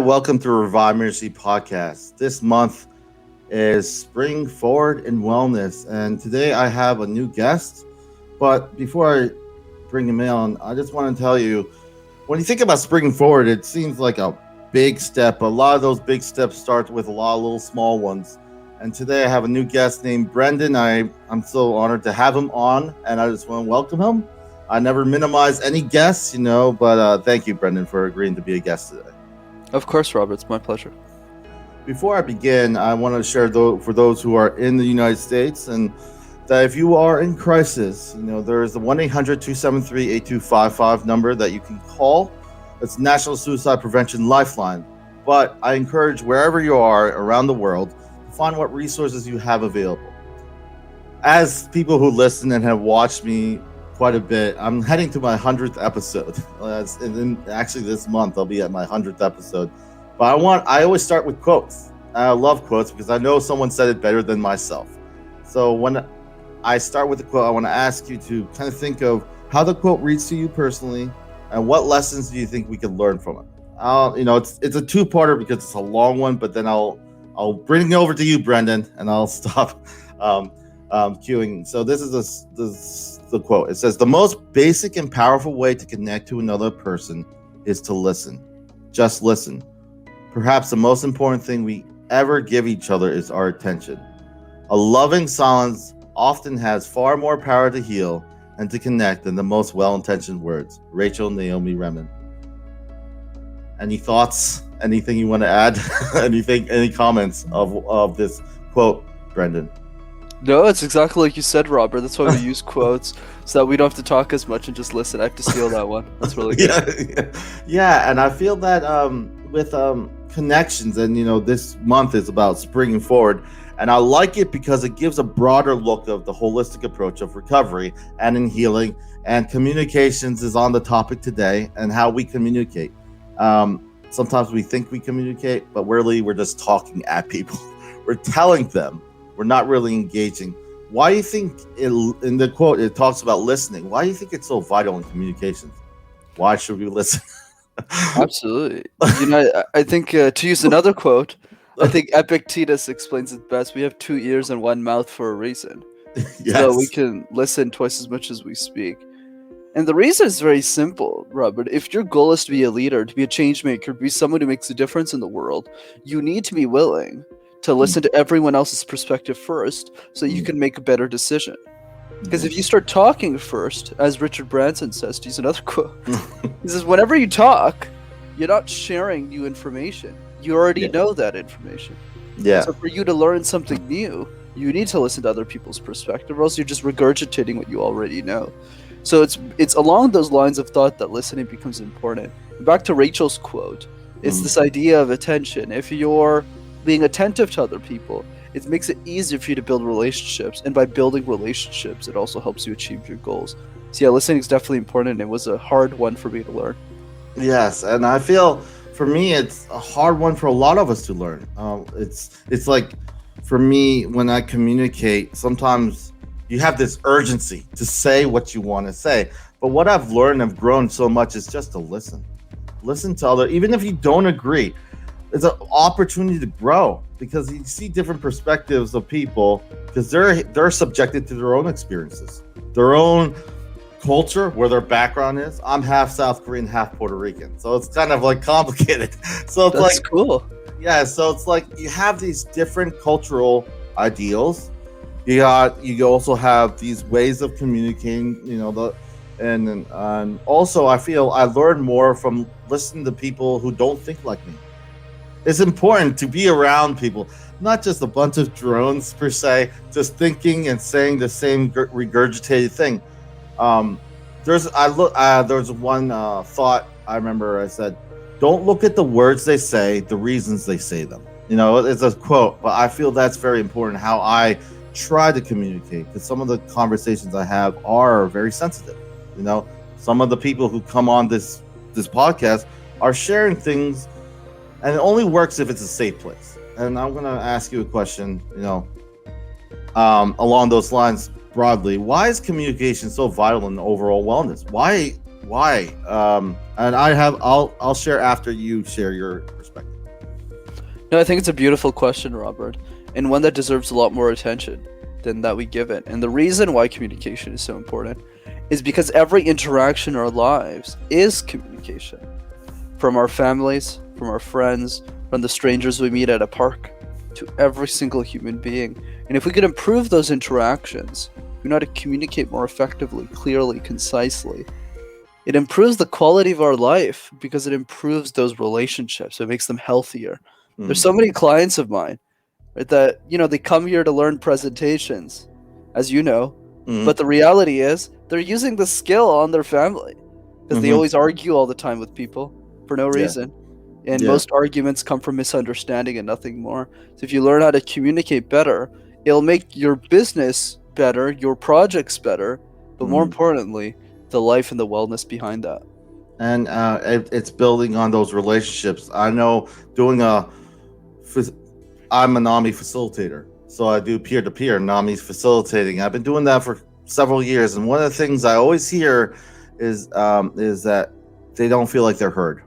welcome to Revive Ministries Podcast. This month is Spring Forward in Wellness, and today I have a new guest. But before I bring him in, I just want to tell you, when you think about Spring Forward, it seems like a big step. A lot of those big steps start with a lot of little small ones. And today I have a new guest named Brenden. I'm so honored to have him on, and I just want to welcome him. I never minimize any guests, but thank you, Brenden, for agreeing to be a guest today. Of course, Robert. It's my pleasure. Before I begin, I want to share for those who are in the United States, and that if you are in crisis, there is the 1-800-273-8255 number that you can call. It's National Suicide Prevention Lifeline. But I encourage wherever you are around the world to find what resources you have available. As people who listen and have watched me quite a bit, I'm heading to my 100th episode. Actually, this month I'll be at my 100th episode. But I always start with quotes. I love quotes because I know someone said it better than myself. So when I start with a quote, I want to ask you to kind of think of how the quote reads to you personally, and what lessons do you think we could learn from it. It's a two-parter because it's a long one, but then I'll bring it over to you, Brenden, and I'll stop queuing. So this is the quote. It says, "The most basic and powerful way to connect to another person is to listen. Just listen. Perhaps the most important thing we ever give each other is our attention. A loving silence often has far more power to heal and to connect than the most well-intentioned words." Rachel Naomi Remen. Any thoughts? Anything you want to add? Any comments of this quote, Brenden? No, it's exactly like you said, Robert. That's why we use quotes, so that we don't have to talk as much and just listen. I have to steal that one. That's really good. Yeah, and I feel that with connections, and this month is about springing forward, and I like it because it gives a broader look of the holistic approach of recovery and in healing, and communications is on the topic today, and how we communicate. Sometimes we think we communicate, but really we're just talking at people. We're telling them. We're not really engaging. Why do you think in the quote it talks about listening? Why do you think it's so vital in communications? Why should we listen? Absolutely. I think to use another quote, I think Epictetus explains it best. We have 2 ears and 1 mouth for a reason. Yes. So we can listen twice as much as we speak. And the reason is very simple, Robert. If your goal is to be a leader, to be a change maker, to be someone who makes a difference in the world, you need to be willing to listen to everyone else's perspective first so you can make a better decision. Because if you start talking first, as Richard Branson says, to use another quote, he says, whenever you talk, you're not sharing new information. You already know that information. Yeah. So for you to learn something new, you need to listen to other people's perspective, or else you're just regurgitating what you already know. So it's along those lines of thought that listening becomes important. Back to Rachel's quote, it's this idea of attention. If you're being attentive to other people, it makes it easier for you to build relationships, and by building relationships, it also helps you achieve your goals. So yeah, listening is definitely important, and it was a hard one for me to learn. Yes, and I feel for me it's a hard one for a lot of us to learn. It's like for me when I communicate, sometimes you have this urgency to say what you want to say. But what I've learned and grown so much is just to listen. Listen to other, even if you don't agree. It's an opportunity to grow because you see different perspectives of people because they're subjected to their own experiences, their own culture, where their background is. I'm half South Korean, half Puerto Rican, so it's kind of like complicated. So it's That's cool. Yeah, so it's like you have these different cultural ideals. You also have these ways of communicating, and also I feel I learn more from listening to people who don't think like me. It's important to be around people, not just a bunch of drones per se, just thinking and saying the same regurgitated thing. There's one thought I remember. I said, "Don't look at the words they say, the reasons they say them." It's a quote, but I feel that's very important. How I try to communicate, because some of the conversations I have are very sensitive. Some of the people who come on this podcast are sharing things. And it only works if it's a safe place. And I'm going to ask you a question, along those lines broadly. Why is communication so vital in overall wellness? Why? And I'll share after you share your perspective. No, I think it's a beautiful question, Robert, and one that deserves a lot more attention than that we give it. And the reason why communication is so important is because every interaction in our lives is communication. From our families, from our friends, from the strangers we meet at a park, to every single human being. And if we could improve those interactions, we know how to communicate more effectively, clearly, concisely. It improves the quality of our life because it improves those relationships. It makes them healthier. There's so many clients of mine, right, that, they come here to learn presentations, as you know, but the reality is they're using the skill on their family because they always argue all the time with people for no reason. And most arguments come from misunderstanding and nothing more. So if you learn how to communicate better, it'll make your business better, your projects better, but more importantly, the life and the wellness behind that. And it's building on those relationships. I know I'm a NAMI facilitator, so I do peer-to-peer NAMI facilitating. I've been doing that for several years, and one of the things I always hear is that they don't feel like they're heard.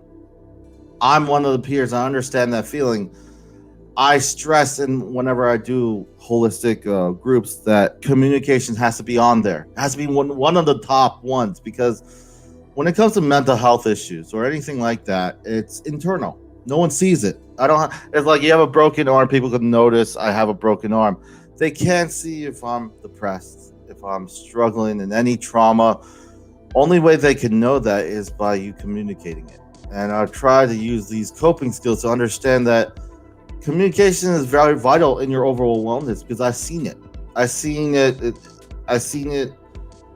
I'm one of the peers. I understand that feeling. I stress, and whenever I do holistic groups, that communication has to be on there. It has to be one of the top ones, because when it comes to mental health issues or anything like that, it's internal. No one sees it. It's like you have a broken arm. People can notice I have a broken arm. They can't see if I'm depressed, if I'm struggling in any trauma. Only way they can know that is by you communicating it. And I try to use these coping skills to understand that communication is very vital in your overall wellness, because I've seen it. I've seen it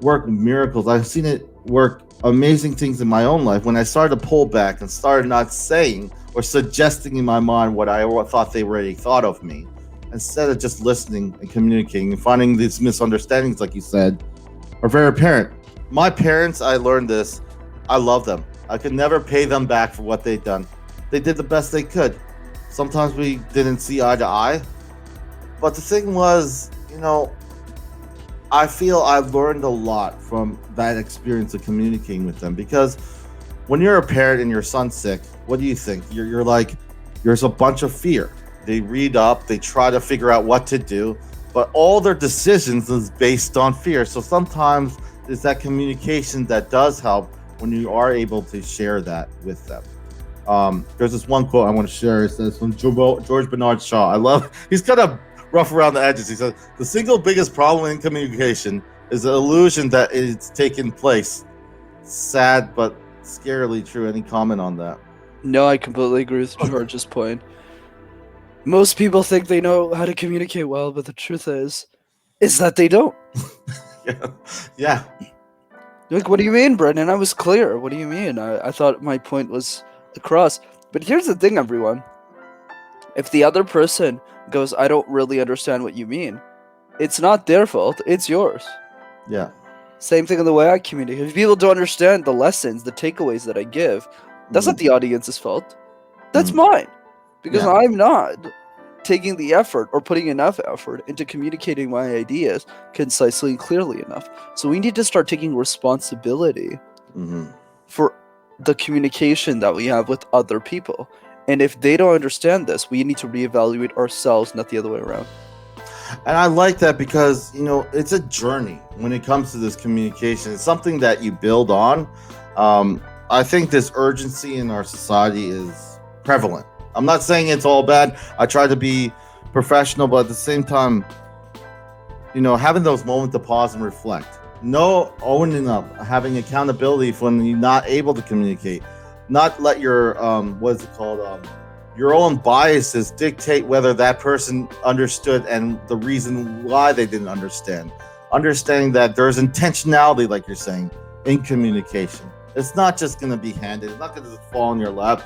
work miracles. I've seen it work amazing things in my own life when I started to pull back and started not saying or suggesting in my mind what I thought they already thought of me, instead of just listening and communicating and finding these misunderstandings, like you said, are very apparent. My parents, I learned this. I love them. I could never pay them back for what they'd done. They did the best they could. Sometimes we didn't see eye to eye. But the thing was, I feel I've learned a lot from that experience of communicating with them, because when you're a parent and your son's sick, what do you think? You're like, there's a bunch of fear. They read up, they try to figure out what to do, but all their decisions is based on fear. So sometimes it's that communication that does help when you are able to share that with them. There's this one quote I want to share. It says from George Bernard Shaw. He's kind of rough around the edges. He says, the single biggest problem in communication is the illusion that it's taken place. Sad, but scarily true. Any comment on that? No, I completely agree with George's point. Most people think they know how to communicate well, but the truth is that they don't. Yeah. Like, what do you mean, Brenden? I was clear. What do you mean? I thought my point was across. But here's the thing, everyone. If the other person goes, I don't really understand what you mean, it's not their fault, it's yours. Yeah. Same thing in the way I communicate. If people don't understand the lessons, the takeaways that I give, that's not the audience's fault. That's mine. Because I'm not taking the effort or putting enough effort into communicating my ideas concisely and clearly enough. So we need to start taking responsibility for the communication that we have with other people. And if they don't understand this, we need to reevaluate ourselves, not the other way around. And I like that because, it's a journey when it comes to this communication. It's something that you build on. I think this urgency in our society is prevalent. I'm not saying it's all bad. I try to be professional, but at the same time, having those moments to pause and reflect. No owning up, having accountability for when you're not able to communicate. Not let your, your own biases dictate whether that person understood and the reason why they didn't understand. Understanding that there's intentionality, like you're saying, in communication. It's not just going to be handed. It's not going to just fall in your lap.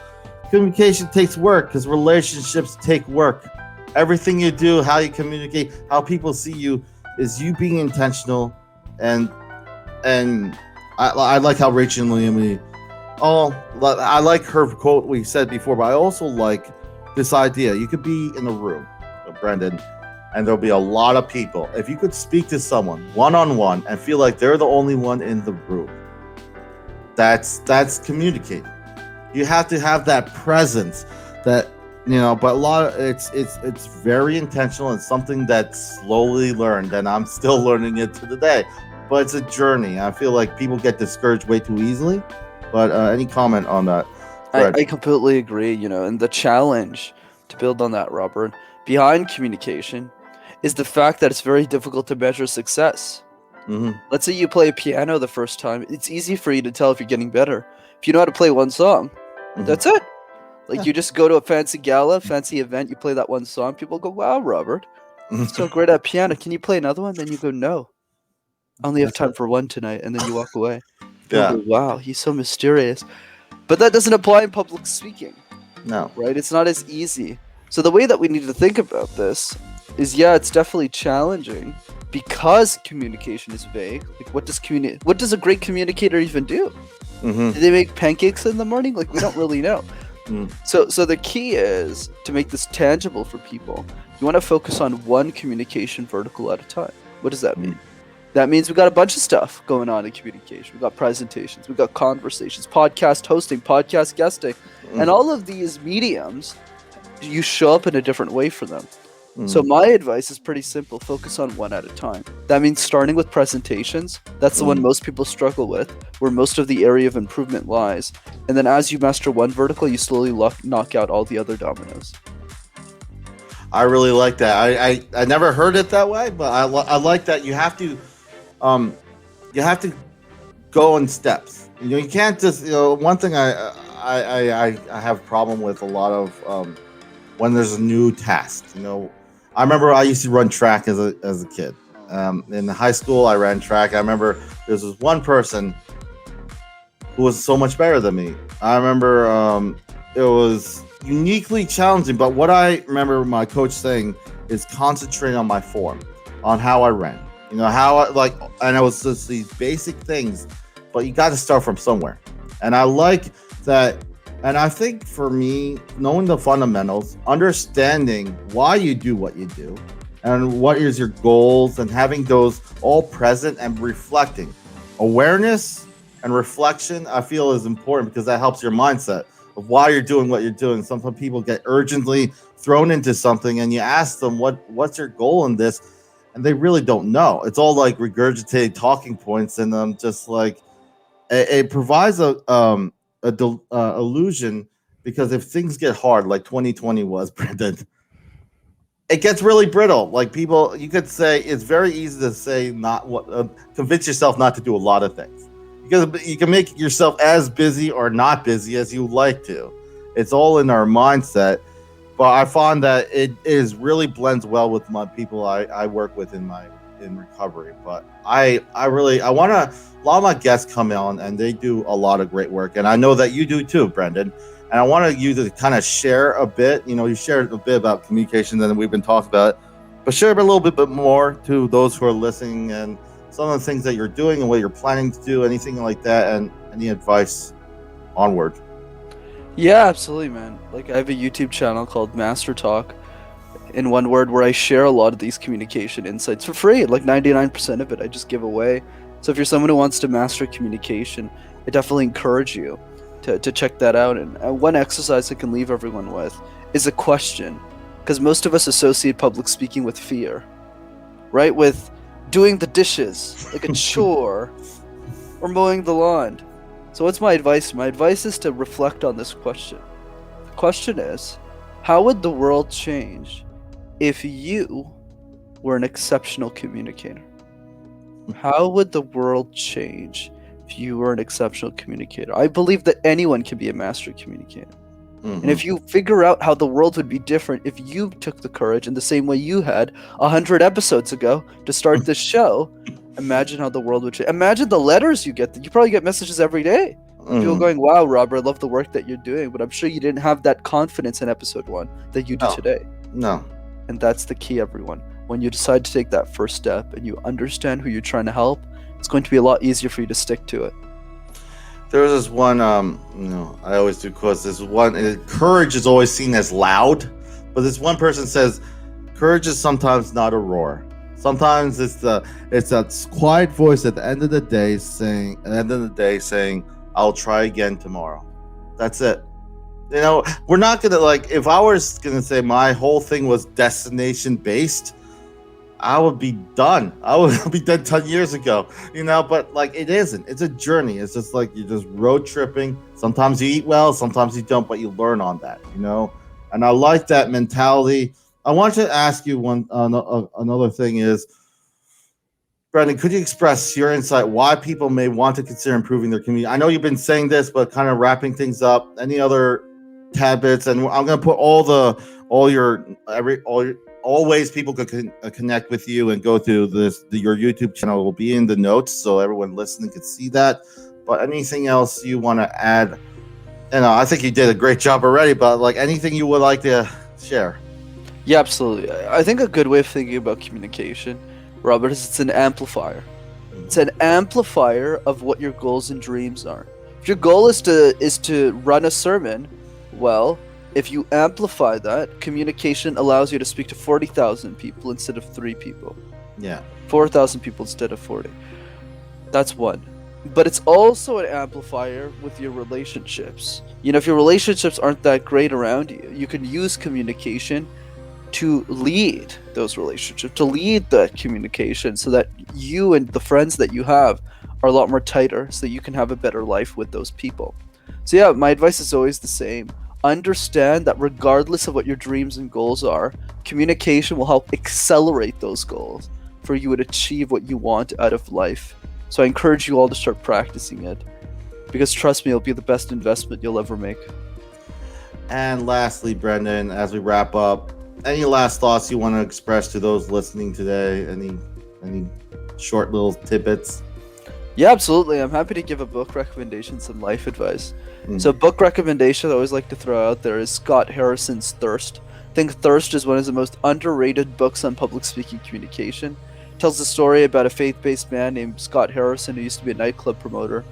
Communication takes work because relationships take work. Everything you do, how you communicate, how people see you, is you being intentional. And I like how Rachel and Liam, I like her quote we said before, but I also like this idea. You could be in a room, Brenden, and there'll be a lot of people. If you could speak to someone one-on-one and feel like they're the only one in the room, that's communicating. You have to have that presence, that But a lot of it's very intentional. It's something that's slowly learned, and I'm still learning it to the day. But it's a journey. I feel like people get discouraged way too easily. But any comment on that? I completely agree, and the challenge to build on that, Robert, behind communication is the fact that it's very difficult to measure success. Mm-hmm. Let's say you play a piano the first time. It's easy for you to tell if you're getting better. If you know how to play one song, that's it. Like, you just go to a fancy gala, fancy event, you play that one song, people go, wow, Robert, you're so great at piano. Can you play another one? Then you go, no. I only have time for one tonight, and then you walk away. People go, wow, he's so mysterious. But that doesn't apply in public speaking. No. Right? It's not as easy. So the way that we need to think about this is, it's definitely challenging because communication is vague. Like, what does a great communicator even do? Mm-hmm. Do they make pancakes in the morning? Like, we don't really know. So the key is to make this tangible for people. You want to focus on one communication vertical at a time. What does that mean? That means we got a bunch of stuff going on in communication. We got presentations, we got conversations, podcast hosting, podcast guesting, and all of these mediums, you show up in a different way for them. So my advice is pretty simple. Focus on one at a time. That means starting with presentations. That's the one most people struggle with, where most of the area of improvement lies. And then as you master one vertical, you slowly knock out all the other dominoes. I really like that. I never heard it that way, but I like that you have to go in steps. You can't just one thing I have a problem with a lot of when there's a new task. I remember I used to run track as a kid. In high school, I ran track. I remember there was this one person who was so much better than me. I remember it was uniquely challenging, but what I remember my coach saying is concentrate on my form, on how I ran. How and it was just these basic things, but you got to start from somewhere. And I like that. And I think for me, knowing the fundamentals, understanding why you do what you do, and what is your goals, and having those all present and reflecting. Awareness and reflection, I feel, is important because that helps your mindset of why you're doing what you're doing. Sometimes people get urgently thrown into something, and you ask them, what's your goal in this? And they really don't know. It's all like regurgitated talking points, and just like it provides a illusion, because if things get hard, like 2020 was, Brenden, it gets really brittle. Like, people, you could say it's very easy to say convince yourself not to do a lot of things, because you can make yourself as busy or not busy as you like to. It's all in our mindset. But I find that it really blends well with my people I work with in recovery. But I want to. A lot of my guests come on and they do a lot of great work, and I know that you do too, Brenden. And I want you to kind of share a bit. You shared a bit about communication, and we've been talking about it, but share a little bit more to those who are listening, and some of the things that you're doing and what you're planning to do, anything like that, and any advice onward. Yeah, absolutely, man. Like, I have a YouTube channel called Master Talk, in one word, where I share a lot of these communication insights for free. Like 99% of it I just give away. So if you're someone who wants to master communication, I definitely encourage you to check that out. And one exercise I can leave everyone with is a question, because most of us associate public speaking with fear, right? With doing the dishes, like a chore, or mowing the lawn. So what's my advice? My advice is to reflect on this question. The question is, how would the world change if you were an exceptional communicator? How would the world change if you were an exceptional communicator? I believe that anyone can be a master communicator. And if you figure out how the world would be different if you took the courage in the same way you had 100 episodes ago to start this show, imagine how the world would change. Imagine the letters you get. You probably get messages every day. People going, wow, Robert, I love the work that you're doing, but I'm sure you didn't have that confidence in episode 1 that you do today. No. And that's the key, everyone. When you decide to take that first step and you understand who you're trying to help, it's going to be a lot easier for you to stick to it. There was this one, I always do quotes. This one, courage is always seen as loud, but this one person says, courage is sometimes not a roar. Sometimes it's that quiet voice at the end of the day saying, I'll try again tomorrow. That's it. You know, we're not gonna like. If I was gonna say my whole thing was destination based, I would be done. I would be done 10 years ago, you know, but like it isn't. It's a journey. It's just like you're just road tripping. Sometimes you eat well, sometimes you don't, but you learn on that, you know? And I like that mentality. I want to ask you another thing is, Brenden, could you express your insight why people may want to consider improving their community? I know you've been saying this, but kind of wrapping things up. Any other habits? And I'm going to put all ways people could connect with you and go to your YouTube channel will be in the notes, so everyone listening could see that. But anything else you want to add? I think you did a great job already, but like anything you would like to share? Yeah, absolutely. I think a good way of thinking about communication, Robert, is it's an amplifier. It's an amplifier of what your goals and dreams are. If your goal is to run a sermon, well, if you amplify that, communication allows you to speak to 40,000 people instead of 3 people. Yeah. 4,000 people instead of 40. That's one. But it's also an amplifier with your relationships. You know, if your relationships aren't that great around you, you can use communication to lead those relationships, to lead that communication so that you and the friends that you have are a lot more tighter so that you can have a better life with those people. So yeah, my advice is always the same. Understand that regardless of what your dreams and goals are, communication will help accelerate those goals for you to achieve what you want out of life. So I encourage you all to start practicing it, because trust me, it'll be the best investment you'll ever make. And lastly, Brenden, as we wrap up, any last thoughts you want to express to those listening today? Any short little tidbits? Yeah, absolutely. I'm happy to give a book recommendation, some life advice. So book recommendation I always like to throw out there is Scott Harrison's Thirst. I think Thirst is one of the most underrated books on public speaking communication. It tells the story about a faith-based man named Scott Harrison who used to be a nightclub promoter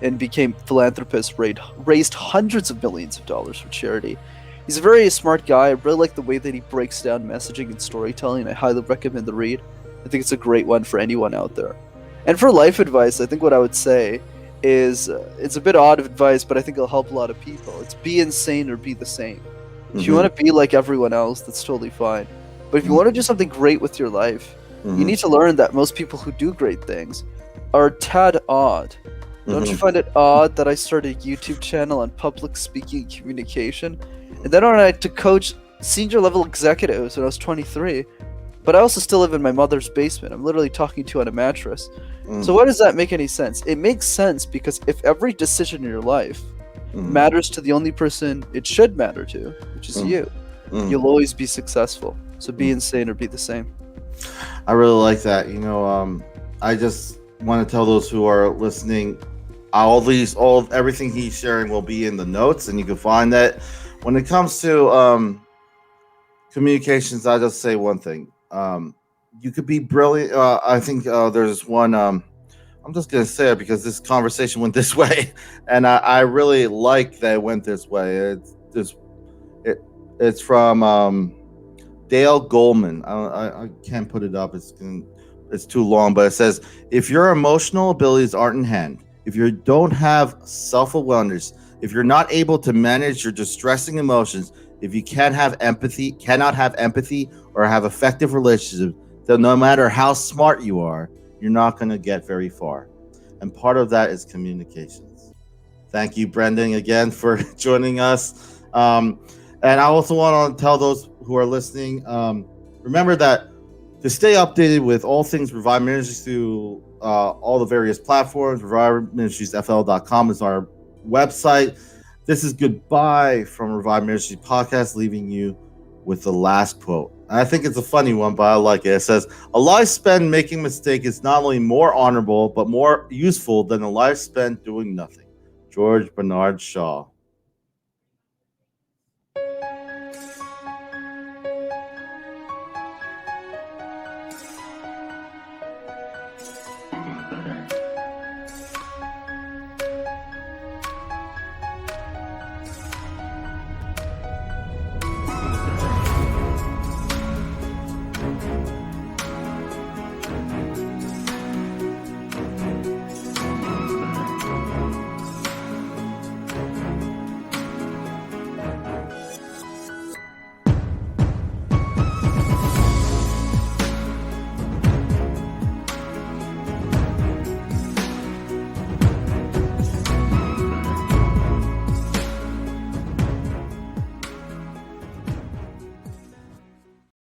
and became philanthropist, raised hundreds of millions of dollars for charity. He's a very smart guy. I really like the way that he breaks down messaging and storytelling. I highly recommend the read. I think it's a great one for anyone out there. And for life advice, I think what I would say is it's a bit odd of advice, but I think it'll help a lot of people. It's be insane or be the same. If you want to be like everyone else, that's totally fine. But if you want to do something great with your life, you need to learn that most people who do great things are a tad odd. Don't you find it odd that I started a YouTube channel on public speaking and communication? And then I had to coach senior level executives when I was 23. But I also still live in my mother's basement. I'm literally talking to you on a mattress. So why does that make any sense? It makes sense because if every decision in your life matters to the only person it should matter to, which is you, you'll always be successful. So be insane or be the same. I really like that. I just want to tell those who are listening, everything he's sharing will be in the notes, and you can find that. When it comes to communications, I just say one thing. You could be brilliant. I think there's one. I'm just gonna say it because this conversation went this way, and I really like that it went this way. It's from Dale Goleman. I can't put it up. It's too long, but it says, if your emotional abilities aren't in hand, if you don't have self-awareness, if you're not able to manage your distressing emotions, if you cannot have empathy or have effective relationships, then no matter how smart you are, you're not going to get very far. And part of that is communications. Thank you, Brenden, again for joining us. And I also want to tell those who are listening, remember that to stay updated with all things Revive Ministries through all the various platforms, ReviveMinistriesFL.com is our website. This is goodbye from Revive Ministries Podcast, leaving you with the last quote. And I think it's a funny one, but I like it. It says, a life spent making mistakes is not only more honorable, but more useful than a life spent doing nothing. George Bernard Shaw.